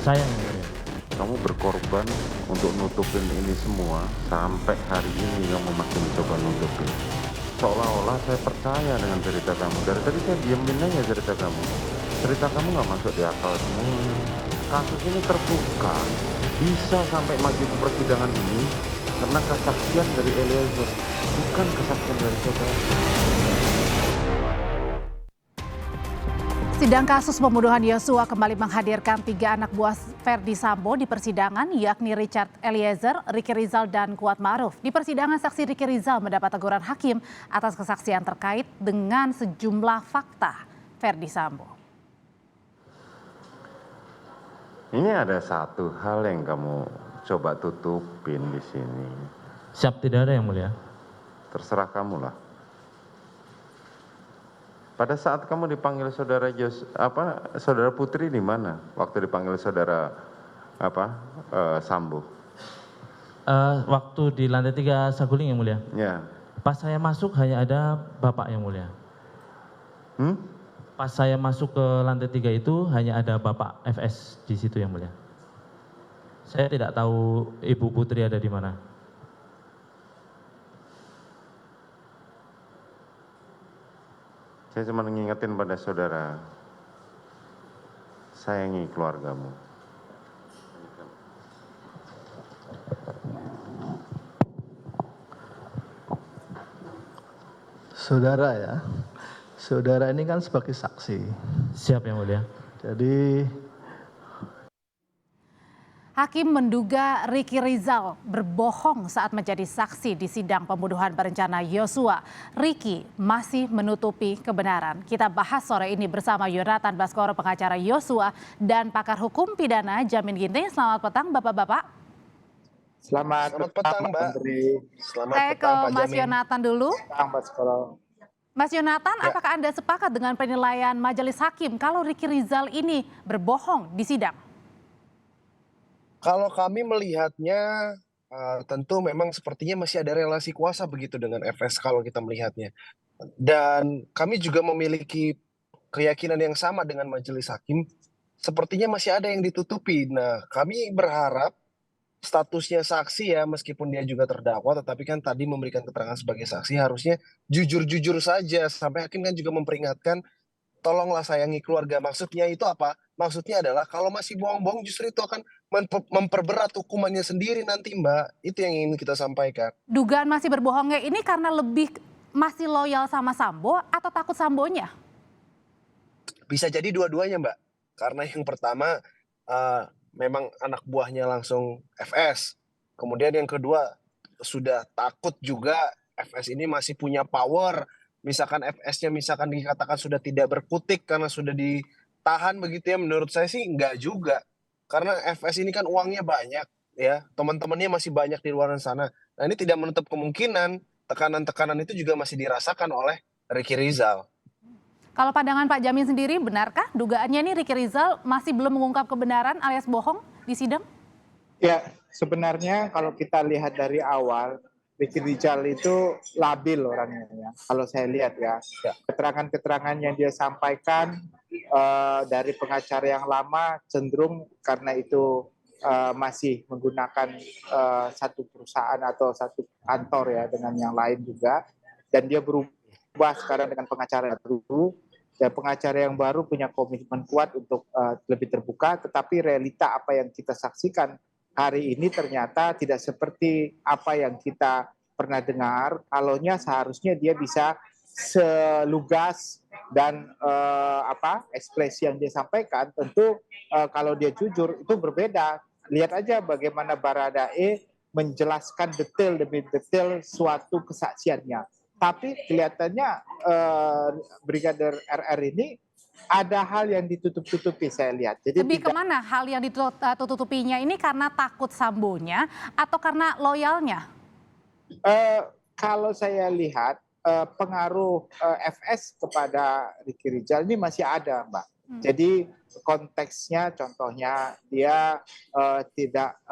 Saya yang mulia. Kamu berkorban untuk nutupin ini semua, sampai hari ini kamu masih mencoba nutupin. Seolah-olah saya percaya dengan cerita kamu. Dari tadi saya diemin aja cerita kamu. Cerita kamu nggak masuk di akal semua. Kasus ini terbuka. Bisa sampai maju ke persidangan ini karena kesaksian dari Eliezer, bukan kesaksian dari saudara. Sidang kasus pembunuhan Yosua kembali menghadirkan 3 anak buah Verdi Sambo di persidangan, yakni Richard Eliezer, Ricky Rizal, dan Kuat Ma'ruf. Di persidangan, saksi Ricky Rizal mendapat teguran hakim atas kesaksian terkait dengan sejumlah fakta Verdi Sambo. Ini ada satu hal yang kamu coba tutupin di sini. Siap, tidak ada yang mulia. Terserah kamu lah. Pada saat kamu dipanggil saudara Putri di mana? Waktu dipanggil saudara Sambo? Waktu di lantai 3 Saguling yang mulia. Ya. Pas saya masuk hanya ada Bapak yang mulia. Pas saya masuk ke lantai 3 itu hanya ada Bapak FS di situ yang mulia. Saya tidak tahu Ibu Putri ada di mana. Saya cuma ngingetin pada saudara, sayangi keluargamu. Saudara ya, saudara ini kan sebagai saksi. Siap yang mulia. Jadi Hakim menduga Ricky Rizal berbohong saat menjadi saksi di sidang pembunuhan berencana Yosua. Ricky masih menutupi kebenaran. Kita bahas sore ini bersama Yonatan Baskoro, pengacara Yosua, dan pakar hukum pidana Jamin Ginting. Selamat petang Bapak-Bapak. Selamat petang Mbak. Saya ke Mas Yonatan dulu. Mas Yonatan, Ya. apakah Anda sepakat dengan penilaian majelis hakim kalau Ricky Rizal ini berbohong di sidang? Kalau kami melihatnya tentu memang sepertinya masih ada relasi kuasa begitu dengan FS kalau kita melihatnya. Dan kami juga memiliki keyakinan yang sama dengan majelis hakim, sepertinya masih ada yang ditutupi. Nah, kami berharap statusnya saksi ya, meskipun dia juga terdakwa, tetapi kan tadi memberikan keterangan sebagai saksi harusnya jujur-jujur saja. Sampai hakim kan juga memperingatkan, tolonglah sayangi keluarga. Maksudnya itu apa? Maksudnya adalah kalau masih bohong-bohong justru itu akan memperberat hukumannya sendiri nanti Mbak. Itu yang ingin kita sampaikan. Dugaan masih berbohongnya ini karena lebih masih loyal sama Sambo atau takut Sambonya? Bisa jadi dua-duanya Mbak. Karena yang pertama memang anak buahnya langsung FS. Kemudian yang kedua sudah takut juga FS ini masih punya power. Misalkan FS-nya misalkan dikatakan sudah tidak berkutik karena sudah ditahan begitu ya, menurut saya sih enggak juga. Karena FS ini kan uangnya banyak ya, teman-temannya masih banyak di luar sana. Nah ini tidak menutup kemungkinan tekanan-tekanan itu juga masih dirasakan oleh Ricky Rizal. Kalau pandangan Pak Jamin sendiri, benarkah dugaannya ini Ricky Rizal masih belum mengungkap kebenaran alias bohong di sidang? Ya, sebenarnya kalau kita lihat dari awal, Ricky Rizal itu labil orangnya ya. Kalau saya lihat ya, keterangan-keterangan yang dia sampaikan dari pengacara yang lama cenderung karena itu masih menggunakan satu perusahaan atau satu kantor ya dengan yang lain juga, dan dia berubah sekarang dengan pengacara baru. Dan pengacara yang baru punya komitmen kuat untuk lebih terbuka, tetapi realita apa yang kita saksikan hari ini ternyata tidak seperti apa yang kita pernah dengar. Kalaunya seharusnya dia bisa selugas dan ekspresi yang dia sampaikan tentu kalau dia jujur itu berbeda. Lihat aja bagaimana Baradae menjelaskan detail demi detail suatu kesaksiannya. Tapi kelihatannya Brigadir RR ini ada hal yang ditutup-tutupi saya lihat. Jadi lebih kemana hal yang ditutupinya ini, karena takut Sambonya atau karena loyalnya? Kalau saya lihat pengaruh FS kepada Ricky Rizal ini masih ada, Mbak. Jadi konteksnya contohnya dia tidak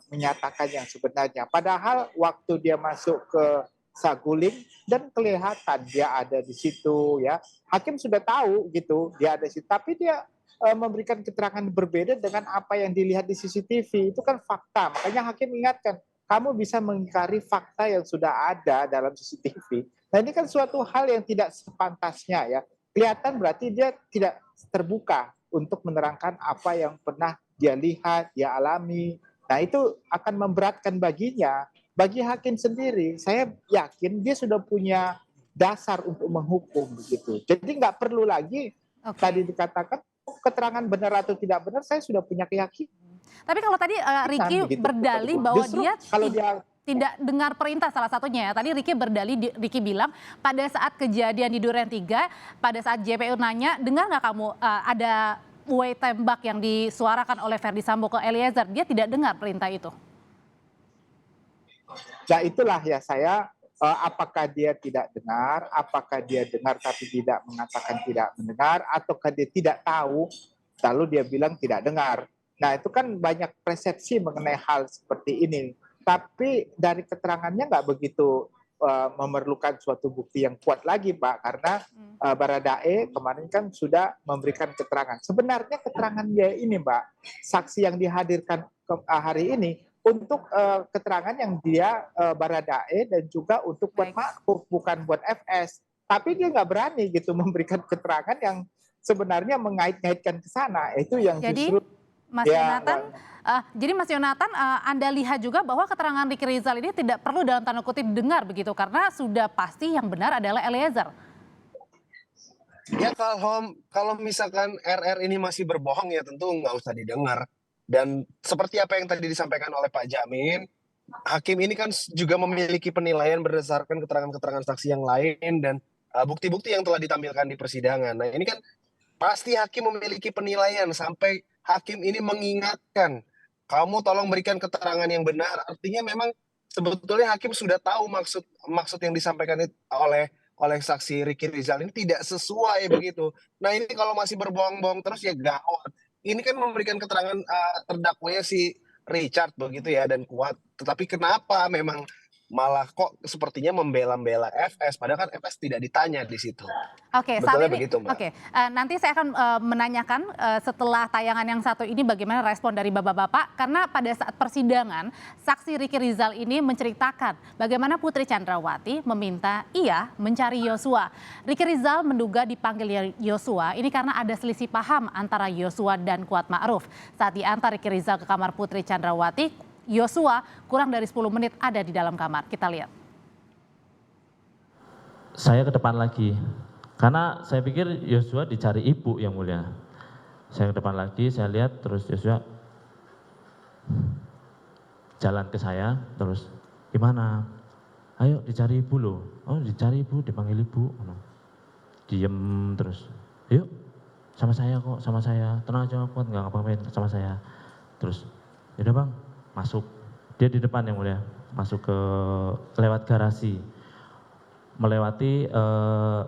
menyatakan yang sebenarnya. Padahal waktu dia masuk ke Saguling dan kelihatan dia ada di situ ya. Hakim sudah tahu gitu dia ada di situ, tapi dia memberikan keterangan berbeda dengan apa yang dilihat di CCTV. Itu kan fakta. Makanya hakim ingatkan, kamu bisa mengingkari fakta yang sudah ada dalam CCTV. Nah, ini kan suatu hal yang tidak sepantasnya ya. Kelihatan berarti dia tidak terbuka untuk menerangkan apa yang pernah dia lihat, dia alami. Nah, itu akan memberatkan baginya. Bagi hakim sendiri, saya yakin dia sudah punya dasar untuk menghukum begitu. Jadi nggak perlu lagi tadi dikatakan keterangan benar atau tidak benar, saya sudah punya keyakinan. Tapi kalau tadi Ricky berdalih bahwa Justru dia kalau dia tidak dengar perintah salah satunya ya. Tadi Ricky berdalih, Ricky bilang pada saat kejadian di Duren 3, pada saat JPU nanya, dengar nggak kamu ada buai tembak yang disuarakan oleh Ferdy Sambo ke Eliezer? Dia tidak dengar perintah itu. Nah itulah ya saya, apakah dia tidak dengar, apakah dia dengar tapi tidak mengatakan tidak mendengar, ataukah dia tidak tahu, lalu dia bilang tidak dengar. Nah itu kan banyak persepsi mengenai hal seperti ini. Tapi dari keterangannya nggak begitu memerlukan suatu bukti yang kuat lagi, Pak, karena Baradae kemarin kan sudah memberikan keterangan. Sebenarnya keterangan dia ini, Mbak, saksi yang dihadirkan hari ini untuk keterangan yang dia Baradae dan juga untuk buat Ma'ruf, bukan buat FS. Tapi dia nggak berani gitu memberikan keterangan yang sebenarnya mengait-ngaitkan ke sana. Itu yang justru Mas Yonatan, jadi Mas Yonatan, Anda lihat juga bahwa keterangan Ricky Rizal ini tidak perlu dalam tanda kutip didengar begitu, karena sudah pasti yang benar adalah Eliezer. Ya kalau misalkan RR ini masih berbohong ya tentu nggak usah didengar. Dan seperti apa yang tadi disampaikan oleh Pak Jamin, hakim ini kan juga memiliki penilaian berdasarkan keterangan-keterangan saksi yang lain dan bukti-bukti yang telah ditampilkan di persidangan. Nah ini kan pasti hakim memiliki penilaian sampai hakim ini mengingatkan, kamu tolong berikan keterangan yang benar. Artinya memang sebetulnya hakim sudah tahu maksud yang disampaikan oleh saksi Ricky Rizal ini tidak sesuai begitu. Nah ini kalau masih berbohong-bohong terus ya gawat. Ini kan memberikan keterangan terdakwanya si Richard begitu ya dan kuat. Tetapi kenapa memang malah kok sepertinya membela-bela FS, padahal kan FS tidak ditanya di situ. Oke, saat ini, begitu, Mbak. Oke, nanti saya akan menanyakan setelah tayangan yang satu ini bagaimana respon dari bapak-bapak, karena pada saat persidangan saksi Ricky Rizal ini menceritakan bagaimana Putri Chandrawati meminta ia mencari Yosua. Ricky Rizal menduga dipanggil Yosua ini karena ada selisih paham antara Yosua dan Kuat Ma'ruf. Saat diantar Ricky Rizal ke kamar Putri Chandrawati, Yosua kurang dari 10 menit ada di dalam kamar. Kita lihat. Saya ke depan lagi, karena saya pikir Yosua dicari ibu yang mulia. Saya ke depan lagi, saya lihat terus Yosua jalan ke saya, terus gimana? Ayo dicari ibu loh. Oh dicari ibu, dipanggil ibu. Diem terus. Yuk sama saya kok, sama saya. Tenang aja Kuat, nggak ngapain sama saya. Terus yaudah bang, masuk. Dia di depan yang mulia, masuk ke lewat garasi, melewati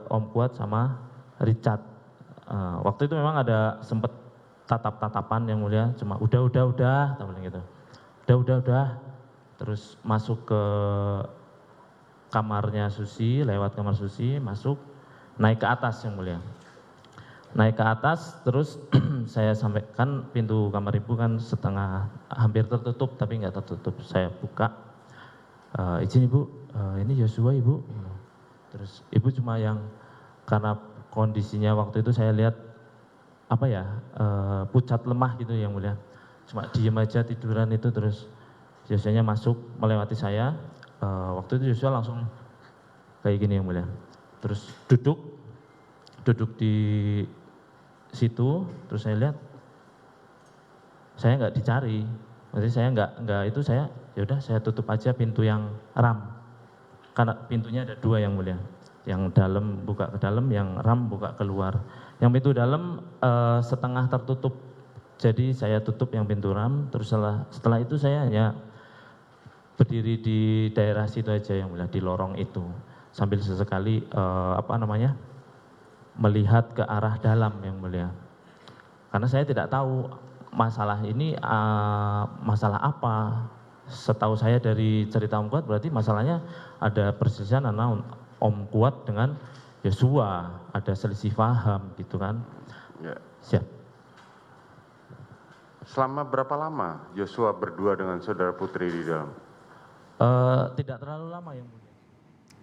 Om Kuat sama Richard. Waktu itu memang ada sempet tatap-tatapan yang mulia, cuma udah, gitu. Udah. Terus masuk ke kamarnya Susi, lewat kamar Susi, masuk, naik ke atas yang mulia. Naik ke atas, terus saya sampaikan pintu kamar ibu kan setengah hampir tertutup tapi nggak tertutup. Saya buka, izin ibu, ini Yosua ibu. Terus ibu cuma yang karena kondisinya waktu itu saya lihat pucat lemah gitu yang mulia. Cuma diem aja tiduran itu, terus Yosuanya masuk melewati saya. Waktu itu Yosua langsung kayak gini yang mulia. Terus duduk di situ, terus saya lihat saya nggak dicari, maksudnya saya nggak itu, saya yaudah saya tutup aja pintu yang ram, karena pintunya ada dua yang mulia, yang dalam buka ke dalam, yang ram buka keluar. Yang pintu dalam setengah tertutup, jadi saya tutup yang pintu ram. Terus setelah itu saya hanya berdiri di daerah situ aja yang mulia, di lorong itu, sambil sesekali melihat ke arah dalam yang mulia. Karena saya tidak tahu masalah ini masalah apa. Setahu saya dari cerita Om Kuat berarti masalahnya ada perselisihan antara Om Kuat dengan Yosua, ada selisih paham gitu kan. Ya. Siap. selama berapa lama Yosua berdua dengan saudara Putri di dalam? Tidak terlalu lama yang mulia.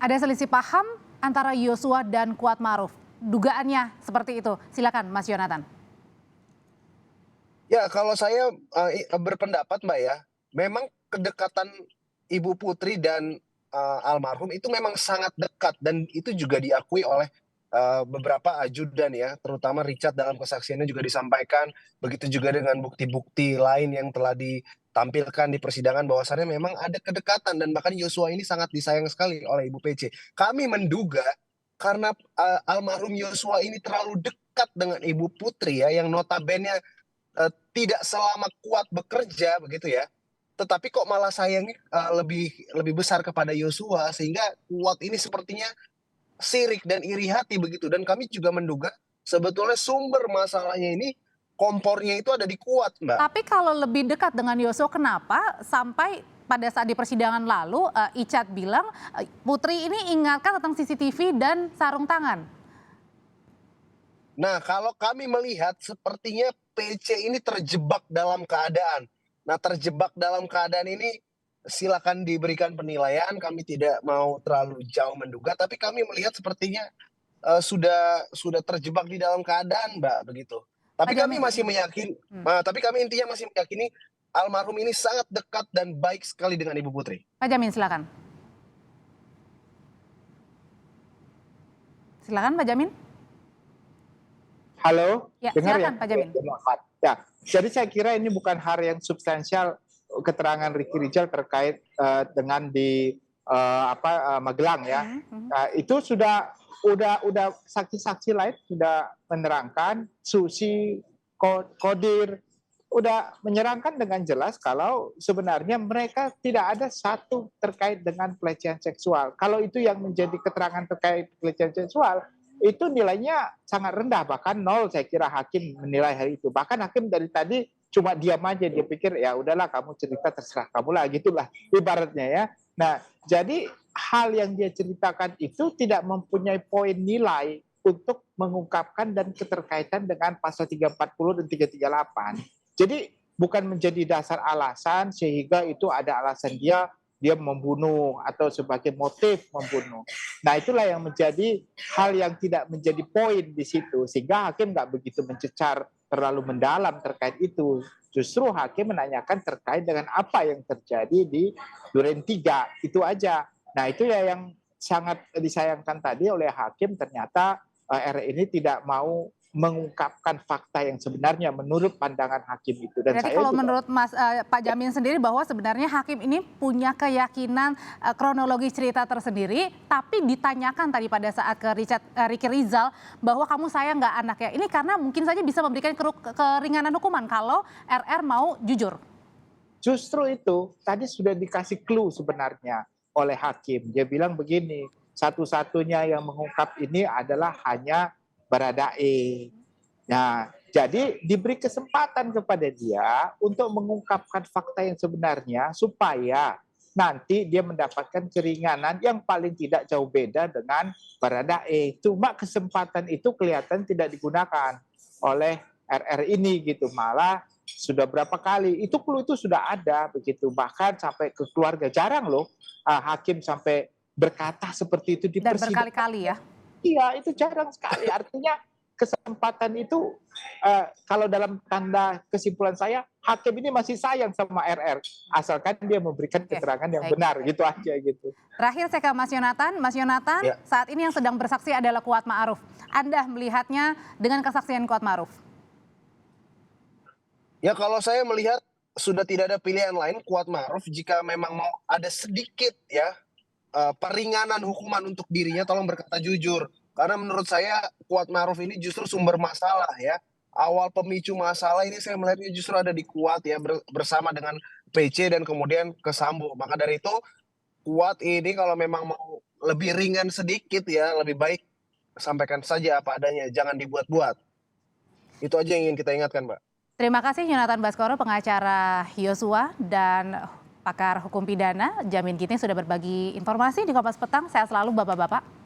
Ada selisih paham antara Yosua dan Kuatmaruf. Dugaannya seperti itu. Silakan Mas Yonatan. Ya, kalau saya berpendapat Mbak ya, memang kedekatan Ibu Putri dan almarhum itu memang sangat dekat dan itu juga diakui oleh beberapa ajudan ya, terutama Richard dalam kesaksiannya juga disampaikan, begitu juga dengan bukti-bukti lain yang telah ditampilkan di persidangan bahwasannya memang ada kedekatan dan bahkan Yosua ini sangat disayang sekali oleh Ibu PC. Kami menduga karena almarhum Yosua ini terlalu dekat dengan Ibu Putri ya, yang notabene tidak selama Kuat bekerja begitu ya, tetapi kok malah sayangnya lebih besar kepada Yosua sehingga Kuat ini sepertinya sirik dan iri hati begitu. Dan kami juga menduga sebetulnya sumber masalahnya ini kompornya itu ada di Kuat, Mbak. Tapi kalau lebih dekat dengan Yosua, kenapa sampai pada saat di persidangan lalu Icat bilang Putri ini ingatkan tentang CCTV dan sarung tangan? Nah, kalau kami melihat sepertinya PC ini terjebak dalam keadaan. Nah, terjebak dalam keadaan ini silakan diberikan penilaian, kami tidak mau terlalu jauh menduga, tapi kami melihat sepertinya sudah terjebak di dalam keadaan, Mbak, begitu. Tapi kami masih meyakini, tapi kami intinya masih meyakini almarhum ini sangat dekat dan baik sekali dengan Ibu Putri. Pak Jamin silakan. Silakan Pak Jamin. Halo, Ya, dengar silakan, ya? Pak Jamin. Ya, jadi saya kira ini bukan hal yang substansial keterangan Ricky Rizal terkait dengan di Magelang ya. Itu sudah saksi-saksi lain sudah menerangkan, Susi, Kodir udah menyerangkan dengan jelas kalau sebenarnya mereka tidak ada satu terkait dengan pelecehan seksual. Kalau itu yang menjadi keterangan terkait pelecehan seksual, itu nilainya sangat rendah, bahkan 0 saya kira hakim menilai hal itu. Bahkan hakim dari tadi cuma diam aja, dia pikir ya udahlah kamu cerita terserah kamu lah, gitulah ibaratnya ya. Nah, jadi hal yang dia ceritakan itu tidak mempunyai poin nilai untuk mengungkapkan dan keterkaitan dengan pasal 340 dan 338. Jadi bukan menjadi dasar alasan sehingga itu ada alasan dia membunuh atau sebagai motif membunuh. Nah, itulah yang menjadi hal yang tidak menjadi poin di situ, sehingga hakim nggak begitu mencecar terlalu mendalam terkait itu. Justru hakim menanyakan terkait dengan apa yang terjadi di Duren 3, itu aja. Nah, itu ya yang sangat disayangkan tadi oleh hakim, ternyata R ini tidak mau mengungkapkan fakta yang sebenarnya menurut pandangan hakim itu. Dan Berarti saya kalau juga, menurut Pak Jamin sendiri bahwa sebenarnya hakim ini punya keyakinan kronologi cerita tersendiri, tapi ditanyakan tadi pada saat ke Ricky Rizal bahwa kamu sayang nggak anaknya ini karena mungkin saja bisa memberikan keringanan hukuman kalau RR mau jujur. justru itu tadi sudah dikasih clue sebenarnya oleh hakim. Dia bilang begini, satu-satunya yang mengungkap ini adalah hanya Baradae. Nah, jadi diberi kesempatan kepada dia untuk mengungkapkan fakta yang sebenarnya supaya nanti dia mendapatkan keringanan yang paling tidak jauh beda dengan Baradae. Cuma kesempatan itu kelihatan tidak digunakan oleh RR ini gitu. Malah sudah berapa kali itu clue itu sudah ada begitu, bahkan sampai ke keluarga. Jarang loh hakim sampai berkata seperti itu di Dan persidangan. berkali-kali ya. Iya, itu jarang sekali. Artinya kesempatan itu kalau dalam tanda kesimpulan saya, hakim ini masih sayang sama RR, asalkan dia memberikan keterangan yang benar, gitu aja gitu. Terakhir saya ke Mas Yonatan. Mas Yonatan, Ya. saat ini yang sedang bersaksi adalah Kuat Ma'ruf. Anda melihatnya dengan kesaksian Kuat Ma'ruf? Ya, kalau saya melihat sudah tidak ada pilihan lain Kuat Ma'ruf jika memang mau ada sedikit ya peringanan hukuman untuk dirinya, tolong berkata jujur. Karena menurut saya Kuat Ma'ruf ini justru sumber masalah ya. Awal pemicu masalah ini saya melihatnya justru ada di Kuat ya, bersama dengan PC dan kemudian ke Sambo. Maka dari itu Kuat ini kalau memang mau lebih ringan sedikit ya, lebih baik sampaikan saja apa adanya, jangan dibuat-buat. Itu aja yang ingin kita ingatkan, Mbak. Terima kasih Yonatan Baskoro, pengacara Yosua dan pakar hukum pidana Jamin Ginting sudah berbagi informasi di Kompas Petang. Sehat selalu Bapak-bapak.